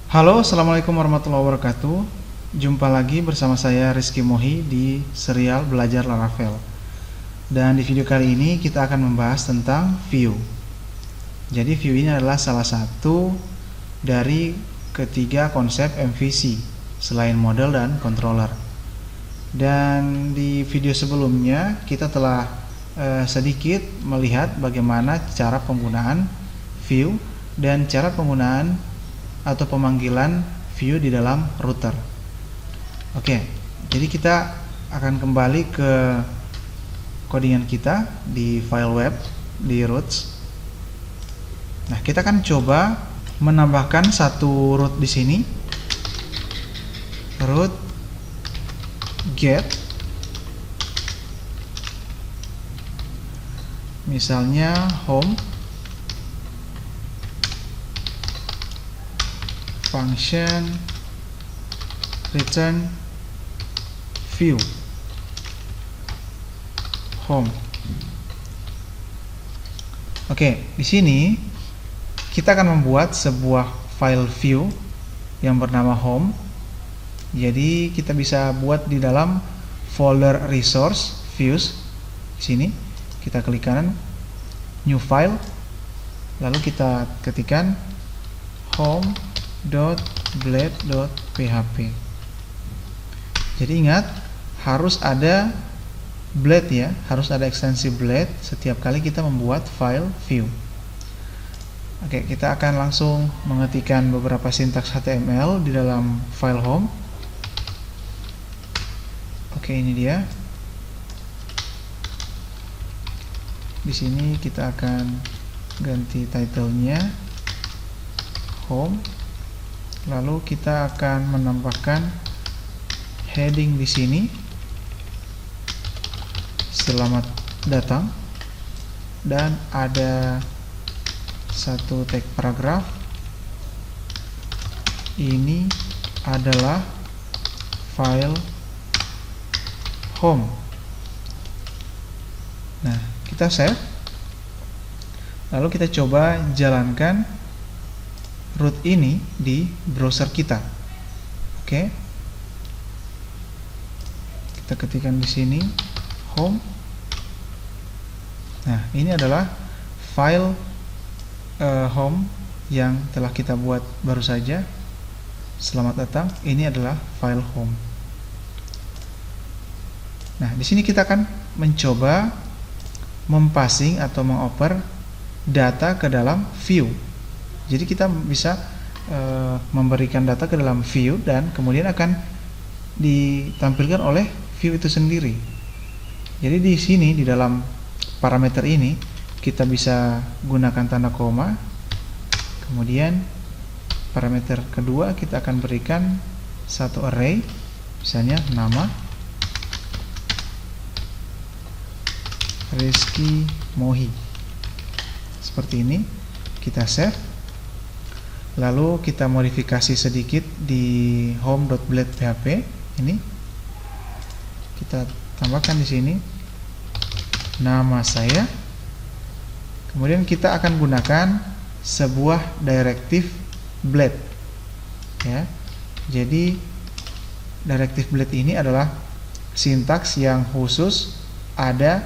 Halo, assalamualaikum warahmatullahi wabarakatuh. Jumpa lagi bersama saya Rizky Mohi di serial Belajar Laravel. Dan di video kali ini kita akan membahas tentang view. Jadi view ini adalah salah satu dari ketiga konsep MVC selain model dan controller. Dan di video sebelumnya kita telah sedikit melihat bagaimana cara penggunaan view dan cara penggunaan atau pemanggilan view di dalam router. Oke, jadi kita akan kembali ke codingan kita di file web di roots. Nah, kita akan coba menambahkan satu root di sini. Root get, misalnya home function return view home. Oke, di sini kita akan membuat sebuah file view yang bernama home. Jadi kita bisa buat di dalam folder resource views. Di sini kita klik kanan new file, lalu kita ketikkan home.blade.php. Jadi ingat, harus ada blade ya, harus ada ekstensi blade setiap kali kita membuat file view. Oke, kita akan langsung mengetikkan beberapa sintaks HTML di dalam file home. Oke, ini dia. Di sini kita akan ganti title-nya home. Lalu kita akan menambahkan heading di sini. Selamat datang. Dan ada satu tag paragraf. Ini adalah file home. Nah, kita save. Lalu kita coba jalankan root ini di browser kita. Oke. Kita ketikkan di sini home. Nah, ini adalah file home yang telah kita buat baru saja. Selamat datang. Ini adalah file home. Nah, di sini kita akan mencoba mempassing atau mengoper data ke dalam view. Jadi kita bisa memberikan data ke dalam view dan kemudian akan ditampilkan oleh view itu sendiri. Jadi di sini di dalam parameter ini kita bisa gunakan tanda koma. Kemudian parameter kedua kita akan berikan satu array, misalnya nama Rizky Mohi. Seperti ini. Kita save. Lalu kita modifikasi sedikit di home.blade.php ini. Kita tambahkan di sini nama saya. Kemudian kita akan gunakan sebuah directive blade. Ya. Jadi directive blade ini adalah sintaks yang khusus ada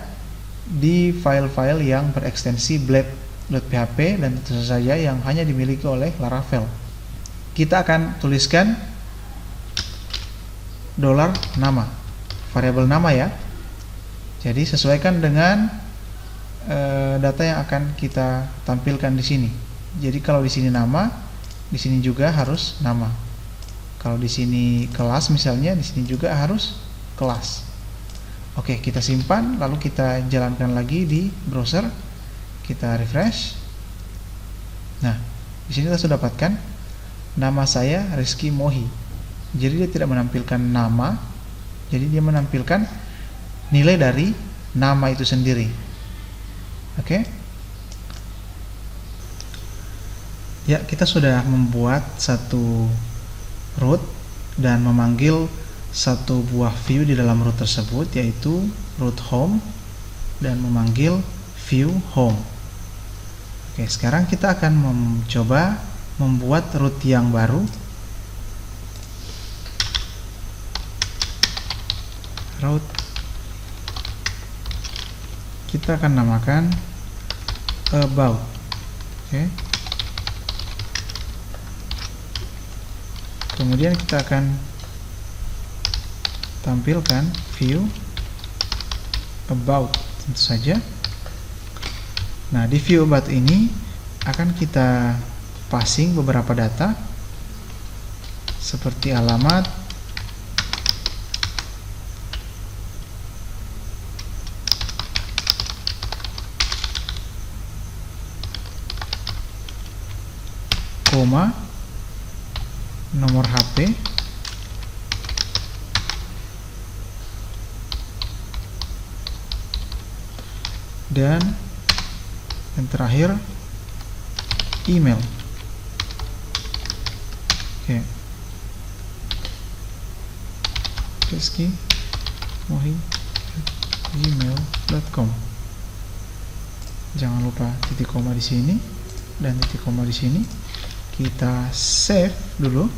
di file-file yang berekstensi blade.php dan tentu saja yang hanya dimiliki oleh Laravel. Kita akan tuliskan $nama, variabel nama ya. Jadi sesuaikan dengan data yang akan kita tampilkan di sini. Jadi kalau di sini nama, di sini juga harus nama. Kalau di sini kelas misalnya, di sini juga harus kelas. Oke, kita simpan, lalu kita jalankan lagi di browser. Kita refresh. Nah, di sini kita sudah dapatkan nama saya Rizky Mohi. Jadi dia tidak menampilkan nama, jadi dia menampilkan nilai dari nama itu sendiri. Oke. Ya, kita sudah membuat satu root dan memanggil satu buah view di dalam root tersebut, yaitu root home, dan memanggil view home. Oke, sekarang kita akan mencoba membuat root yang baru root. Kita akan namakan about. Oke. Kemudian kita akan tampilkan view about, tentu saja. Nah, di view about ini akan kita passing beberapa data seperti alamat, koma, nomor HP, dan yang terakhir email. Oke. rizky.mohi@gmail.com. Jangan lupa titik koma di sini dan titik koma di sini. Kita save dulu.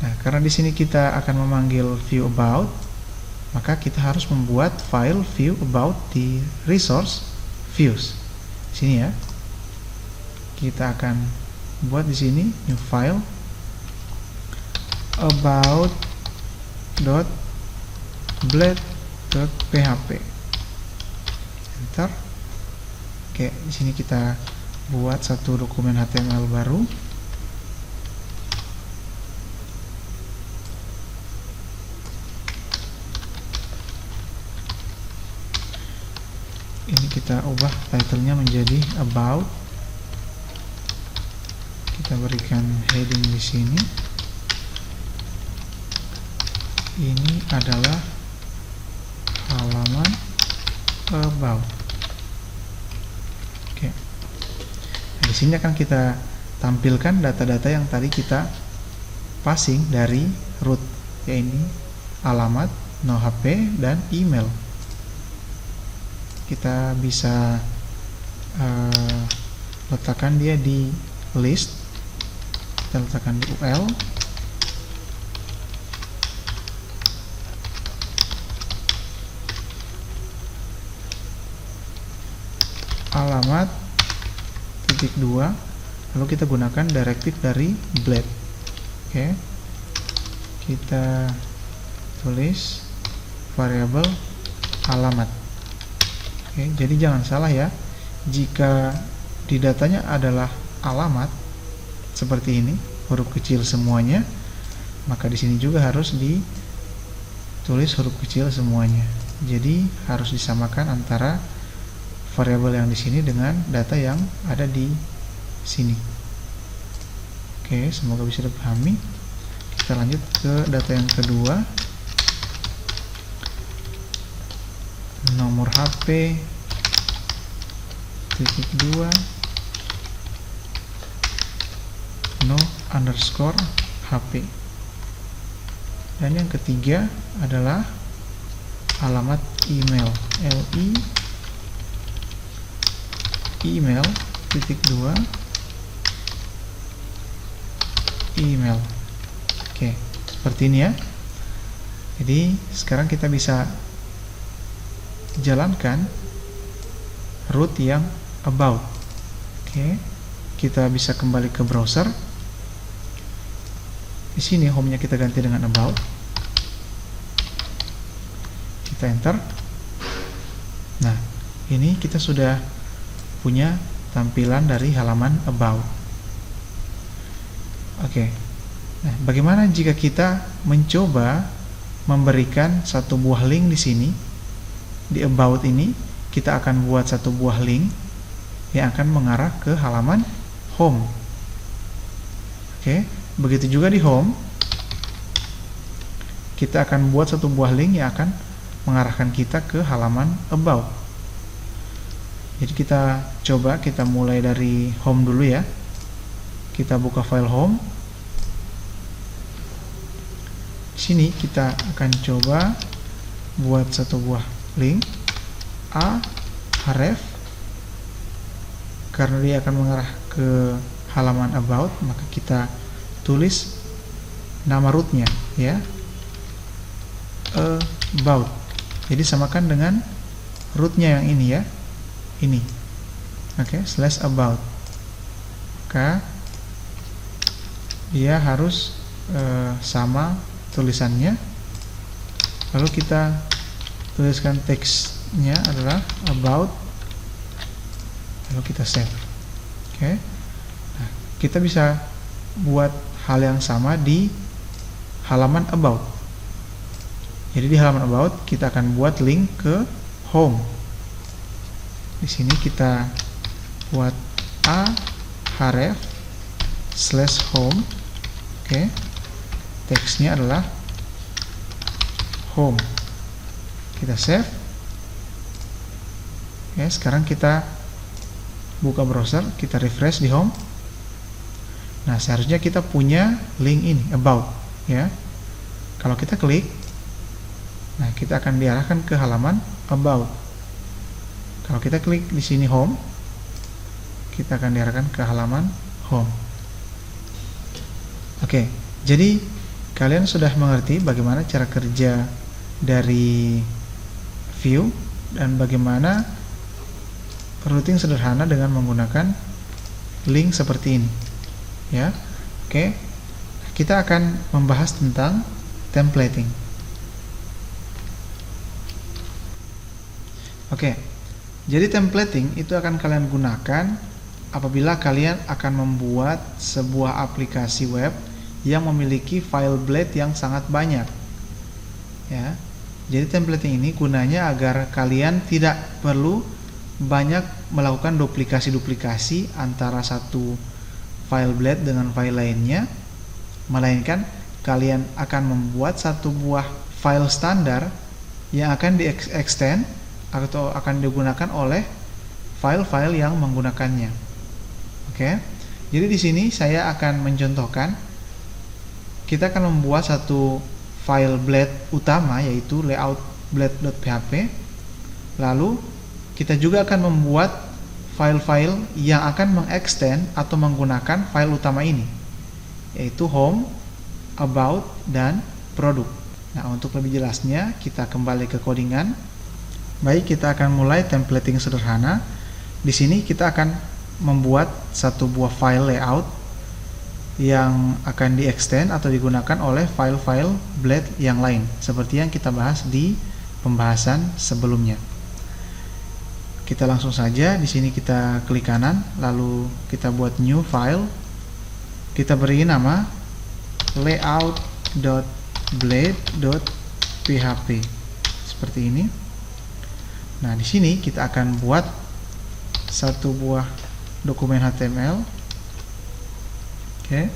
Nah, karena di sini kita akan memanggil view about, maka kita harus membuat file view about di resource views. Sini ya. Kita akan buat di sini new file about.blade.php. Enter. Oke, di sini kita buat satu dokumen HTML baru. Ini kita ubah title-nya menjadi about. Kita berikan heading di sini. Ini adalah halaman about. Oke. Nah, di sini akan kita tampilkan data-data yang tadi kita passing dari root, yaitu alamat, no HP, dan email. Kita bisa letakkan dia di list. Kita letakkan di UL. Alamat titik 2, lalu kita gunakan directive dari Blade. Oke. Kita tulis variabel alamat. Oke, jadi jangan salah ya, jika di datanya adalah alamat seperti ini, huruf kecil semuanya, maka di sini juga harus ditulis huruf kecil semuanya. Jadi harus disamakan antara variabel yang di sini dengan data yang ada di sini. Oke, semoga bisa dipahami. Kita lanjut ke data yang kedua. Nomor HP titik 2 no underscore HP. Dan yang ketiga adalah alamat email, li email titik 2 email. Oke, seperti ini ya. Jadi sekarang kita bisa jalankan root yang about. Oke, kita bisa kembali ke browser. Di sini home-nya kita ganti dengan about. Kita enter. Nah, ini kita sudah punya tampilan dari halaman about. Oke. Nah, bagaimana jika kita mencoba memberikan satu buah link di sini? Di about ini kita akan buat satu buah link yang akan mengarah ke halaman home. Oke, begitu juga di home kita akan buat satu buah link yang akan mengarahkan kita ke halaman about. Jadi kita coba, kita mulai dari home dulu ya. Kita buka file home. Di sini kita akan coba buat satu buah link href, karena dia akan mengarah ke halaman about, maka kita tulis nama rootnya ya, about. Jadi samakan dengan rootnya yang ini ya, ini. Oke, slash about. Maka dia harus sama tulisannya. Lalu kita tuliskan teksnya adalah about, lalu kita save. Oke. Nah, kita bisa buat hal yang sama di halaman about. Jadi di halaman about kita akan buat link ke home. Di sini kita buat href/home. Oke. Teksnya adalah home. Kita save. Oke, sekarang kita buka browser, kita refresh di home. Nah, seharusnya kita punya link ini, about, ya. Kalau kita klik, nah kita akan diarahkan ke halaman about. Kalau kita klik di sini home, kita akan diarahkan ke halaman home. Oke, jadi kalian sudah mengerti bagaimana cara kerja dari view dan bagaimana routing sederhana dengan menggunakan link seperti ini. Ya, oke. Kita akan membahas tentang templating. Oke. Jadi templating itu akan kalian gunakan apabila kalian akan membuat sebuah aplikasi web yang memiliki file blade yang sangat banyak. Ya. Jadi templating ini gunanya agar kalian tidak perlu banyak melakukan duplikasi-duplikasi antara satu file blade dengan file lainnya, melainkan kalian akan membuat satu buah file standar yang akan di-extend atau akan digunakan oleh file-file yang menggunakannya. Oke. Jadi di sini saya akan mencontohkan kita akan membuat satu file blade utama yaitu layout-blade.php. Lalu kita juga akan membuat file-file yang akan mengextend atau menggunakan file utama ini, yaitu home, about, dan product. Nah, untuk lebih jelasnya kita kembali ke codingan. Baik, kita akan mulai templating sederhana. Di sini kita akan membuat satu buah file layout yang akan di-extend atau digunakan oleh file-file blade yang lain, seperti yang kita bahas di pembahasan sebelumnya. Kita langsung saja, di sini kita klik kanan, lalu kita buat new file. Kita beri nama layout.blade.php seperti ini. Nah, di sini kita akan buat satu buah dokumen HTML. Oke.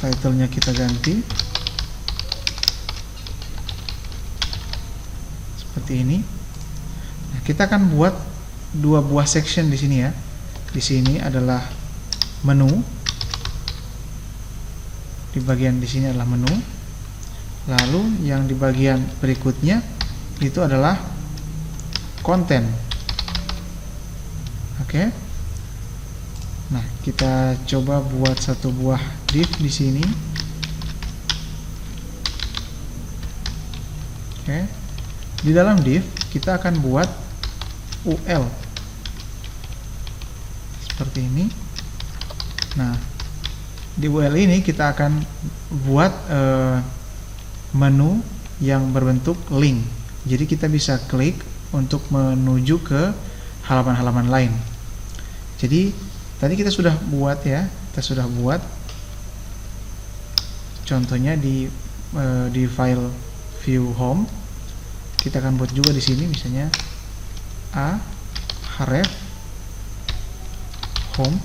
Title-nya kita ganti seperti ini. Nah, kita akan buat dua buah section di sini ya. Di sini adalah menu. Di bagian di sini adalah menu. Lalu yang di bagian berikutnya itu adalah konten. Oke. Nah, kita coba buat satu buah div di sini. Oke. Di dalam div kita akan buat UL seperti ini. Nah, di UL ini kita akan buat menu yang berbentuk link. Jadi kita bisa klik untuk menuju ke halaman-halaman lain. Jadi tadi kita sudah buat ya, kita sudah buat contohnya di file view home. Kita akan buat juga di sini misalnya href home.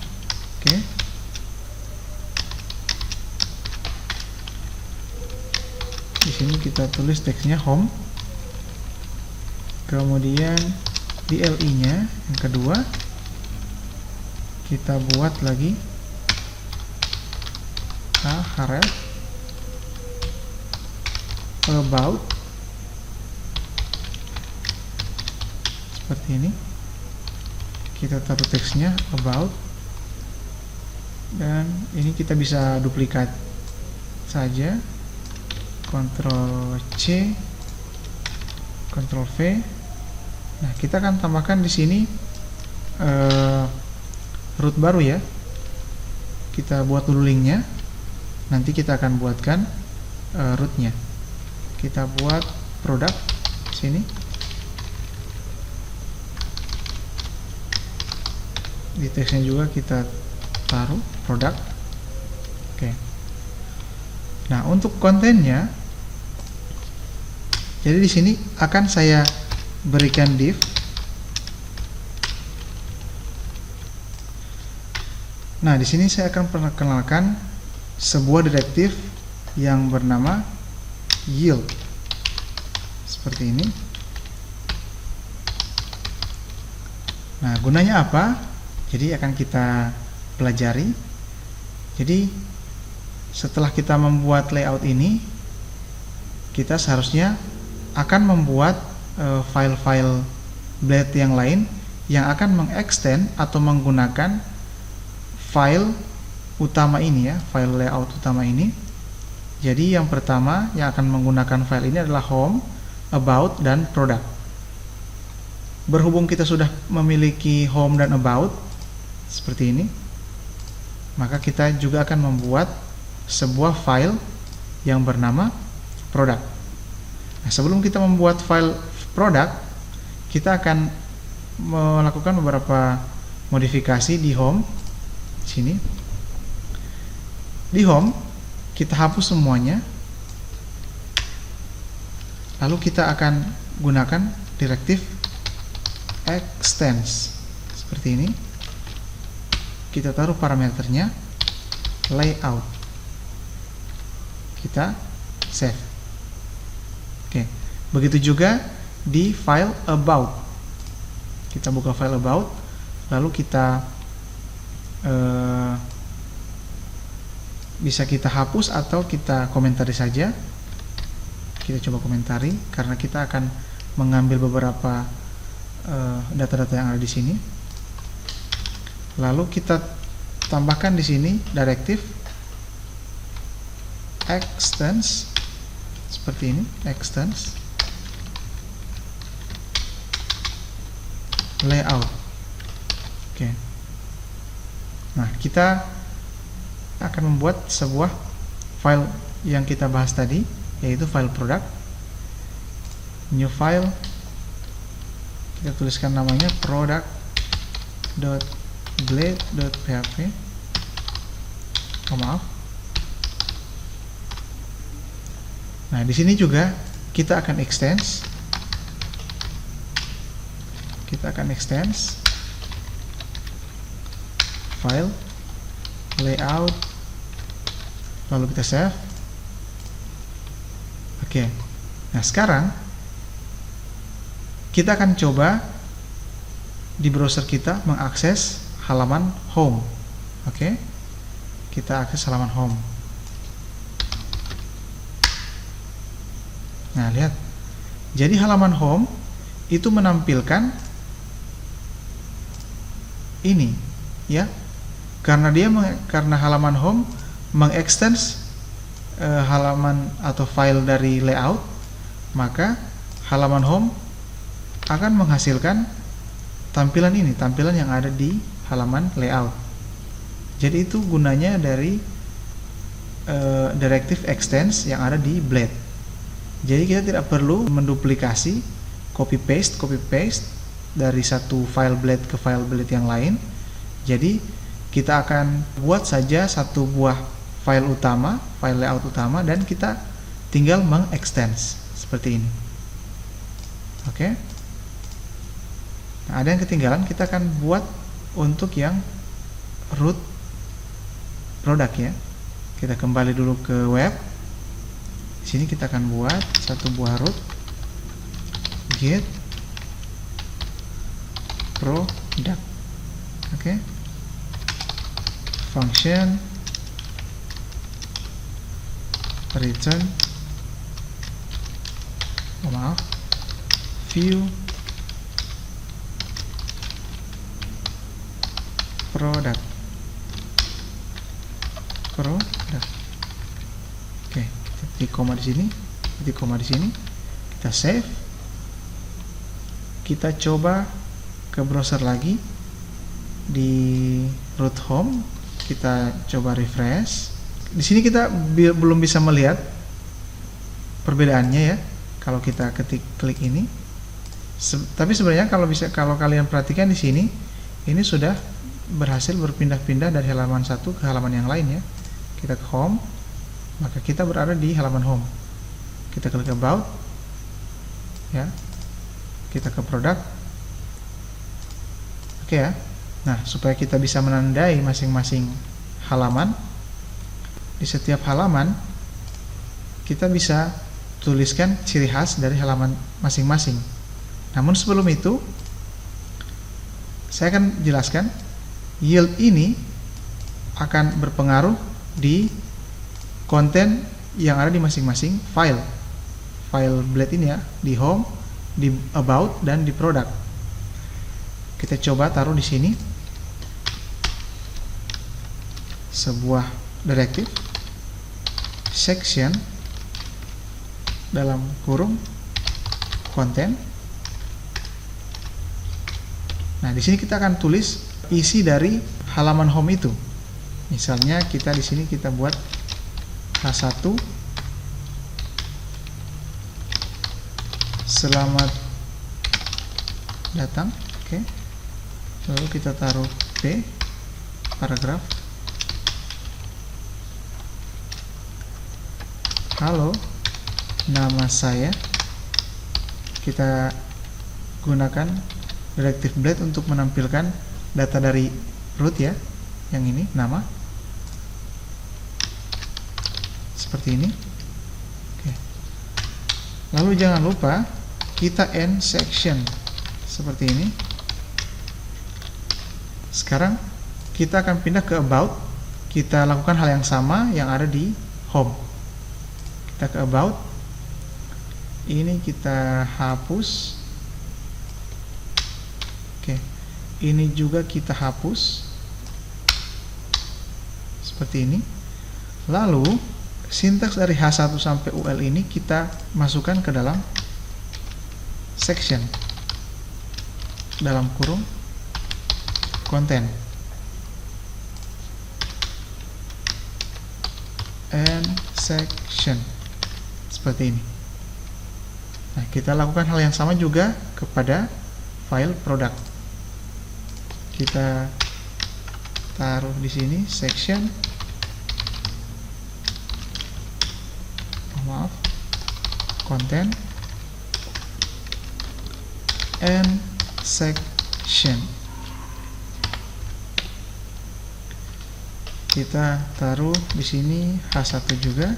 Oke. Di sini kita tulis teksnya home. Kemudian di li-nya yang kedua kita buat lagi href about seperti ini. kita taruh teksnya about, dan ini kita bisa duplikat saja, Ctrl C, Ctrl V. Nah, kita akan tambahkan di sini root baru ya. Kita buat dulu linknya, nanti kita akan buatkan rootnya. Kita buat produk sini, di teksnya juga kita taruh produk. Oke. Nah, untuk kontennya, jadi di sini akan saya berikan div. Nah, di sini saya akan perkenalkan sebuah direktif yang bernama yield. Seperti ini. Nah, gunanya apa? Jadi akan kita pelajari. Jadi setelah kita membuat layout ini, kita seharusnya akan membuat file-file blade yang lain yang akan mengextend atau menggunakan file utama ini ya, file layout utama ini. Jadi yang pertama yang akan menggunakan file ini adalah home, about, dan product. Berhubung kita sudah memiliki home dan about seperti ini, maka kita juga akan membuat sebuah file yang bernama product. Nah, sebelum kita membuat file product, kita akan melakukan beberapa modifikasi di home. Sini di home kita hapus semuanya, lalu kita akan gunakan direktif extends seperti ini. Kita taruh parameternya layout, kita save. Oke, begitu juga di file about. Kita buka file about, lalu kita bisa kita hapus atau kita komentari saja. Kita coba komentari karena kita akan mengambil beberapa data-data yang ada di sini. Lalu kita tambahkan di sini direktif extends seperti ini, extends layout. Oke. Nah, kita akan membuat sebuah file yang kita bahas tadi, yaitu file product. New file, kita tuliskan namanya product.blade.php. Oh, maaf. Nah, di sini juga kita akan extends. Kita akan extends file layout, lalu kita save. Oke. Nah, sekarang kita akan coba di browser kita mengakses halaman home. Oke. Kita akses halaman home. Nah, lihat. Jadi halaman home itu menampilkan ini, ya. Karena halaman home mengextends halaman atau file dari layout, maka halaman home akan menghasilkan tampilan ini, tampilan yang ada di halaman layout. Jadi itu gunanya dari directive extends yang ada di Blade. Jadi kita tidak perlu menduplikasi, copy paste dari satu file Blade ke file Blade yang lain. Jadi kita akan buat saja satu buah file utama, file layout utama, dan kita tinggal mengextends seperti ini. Oke. Nah, ada yang ketinggalan, kita akan buat untuk yang root product ya. Kita kembali dulu ke web. Di sini kita akan buat satu buah root get product. Oke. Function return view product. Oke, titik koma di sini, titik koma di sini. Kita save. Kita coba ke browser lagi di root home. Kita coba refresh. Di sini kita belum bisa melihat perbedaannya ya. Kalau kita klik ini, tapi sebenarnya kalau kalian perhatikan di sini, ini sudah berhasil berpindah-pindah dari halaman satu ke halaman yang lain ya. Kita ke home, maka kita berada di halaman home. Kita klik about, ya. Kita ke product. Oke ya. Nah, supaya kita bisa menandai masing-masing halaman, di setiap halaman kita bisa tuliskan ciri khas dari halaman masing-masing. Namun sebelum itu, saya akan jelaskan yield ini akan berpengaruh di konten yang ada di masing-masing file blade ini ya, di home, di about, dan di product. Kita coba taruh di sini sebuah directive section dalam kurung konten. Nah, di sini kita akan tulis isi dari halaman home itu. Misalnya kita di sini kita buat H1 selamat datang, oke. Lalu kita taruh P paragraf. Halo, nama saya. Kita gunakan directive blade untuk menampilkan data dari root ya, yang ini nama seperti ini. Oke. Lalu jangan lupa kita end section seperti ini. Sekarang kita akan pindah ke about. Kita lakukan hal yang sama yang ada di home. Kita ke about. Ini kita hapus. Oke. Ini juga kita hapus. Seperti ini. Lalu sintaks dari H1 sampai UL ini kita masukkan ke dalam section dalam kurung konten. And section seperti ini. Nah, kita lakukan hal yang sama juga kepada file product. Kita taruh di sini section, konten, and section. Kita taruh di sini H1 juga.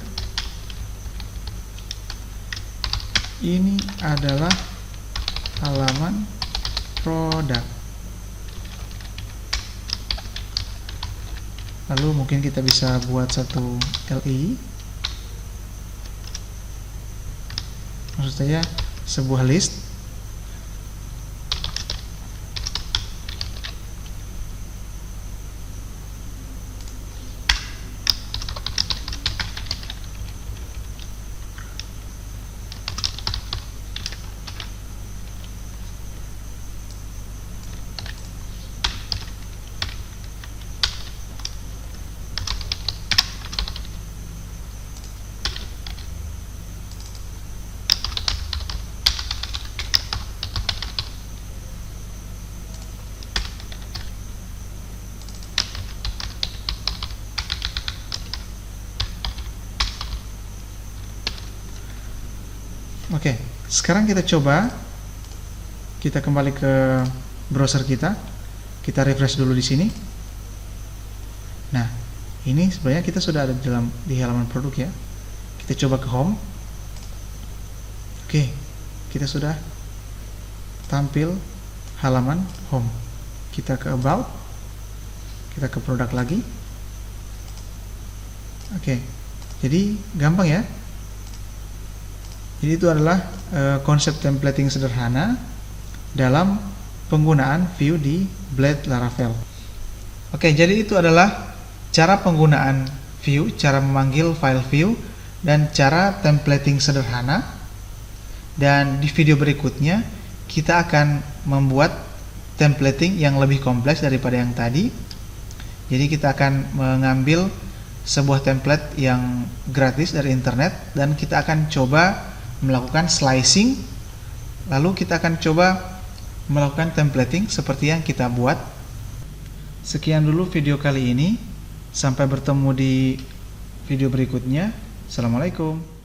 Ini adalah halaman produk. Lalu mungkin kita bisa buat satu LI. Maksud saya sebuah list. Oke, sekarang kita coba, kita kembali ke browser kita refresh dulu di sini. Nah, ini sebenarnya kita sudah ada di halaman produk ya. Kita coba ke home. Oke, kita sudah tampil halaman home. Kita ke about, kita ke produk lagi. Oke, jadi gampang ya. Jadi itu adalah konsep templating sederhana dalam penggunaan view di Blade Laravel. Oke, jadi itu adalah cara penggunaan view, cara memanggil file view, dan cara templating sederhana. Dan di video berikutnya kita akan membuat templating yang lebih kompleks daripada yang tadi. Jadi kita akan mengambil sebuah template yang gratis dari internet dan kita akan coba melakukan slicing. Lalu kita akan coba melakukan templating seperti yang kita buat. Sekian dulu video kali ini. Sampai bertemu di video berikutnya. Assalamualaikum.